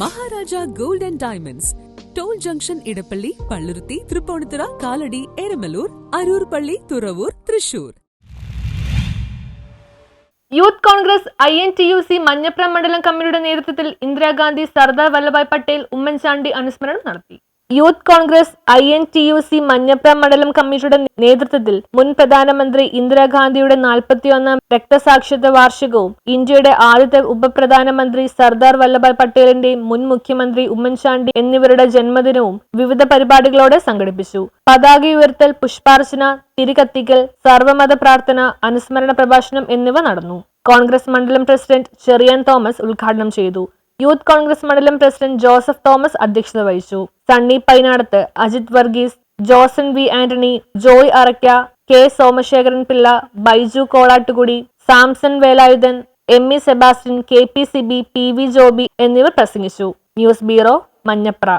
Maharaja gold and diamonds, toll junction, Edappally, Palluruthy, Tripunithura, Kalady, Eramalloor, Aroor പള്ളി, Thuravoor, Thrissur. Youth Congress INTUC Manjapra മണ്ഡലം കമ്മിറ്റിയുടെ നേതൃത്വത്തിൽ ഇന്ദിരാഗാന്ധി, സർദാർ വല്ലഭായ് പട്ടേൽ, ഉമ്മൻചാണ്ടി അനുസ്മരണം നടത്തി. യൂത്ത് കോൺഗ്രസ് INTUC മഞ്ഞപ്ര മണ്ഡലം കമ്മിറ്റിയുടെ നേതൃത്വത്തിൽ മുൻ പ്രധാനമന്ത്രി ഇന്ദിരാഗാന്ധിയുടെ 41ാം രക്തസാക്ഷിത്വ വാർഷികവും ഇന്ത്യയുടെ ആദ്യത്തെ ഉപപ്രധാനമന്ത്രി സർദാർ വല്ലഭായ് പട്ടേലിന്റെ മുൻ മുഖ്യമന്ത്രി ഉമ്മൻചാണ്ടി എന്നിവരുടെ ജന്മദിനവും വിവിധ പരിപാടികളോടെ സംഘടിപ്പിച്ചു. പതാക ഉയർത്തൽ, പുഷ്പാർച്ചന, തിരികത്തിക്കൽ, സർവമത പ്രാർത്ഥന, അനുസ്മരണ പ്രഭാഷണം എന്നിവ നടന്നു. കോൺഗ്രസ് മണ്ഡലം പ്രസിഡന്റ് ചെറിയാൻ തോമസ് ഉദ്ഘാടനം ചെയ്തു. യൂത്ത് കോൺഗ്രസ് മണ്ഡലം പ്രസിഡന്റ് ജോസഫ് തോമസ് അധ്യക്ഷത വഹിച്ചു. Sunny Painadath, Ajith Varghese, Joson V Antony, Joy Arakka, K Somasekharan Pillai, Baiju Kolattukudy, Samson Velayudhan, ME Sebastian, KP Sibi, PV Joby എന്നിവർ പ്രസംഗിച്ചു. News bureau, Manjapra.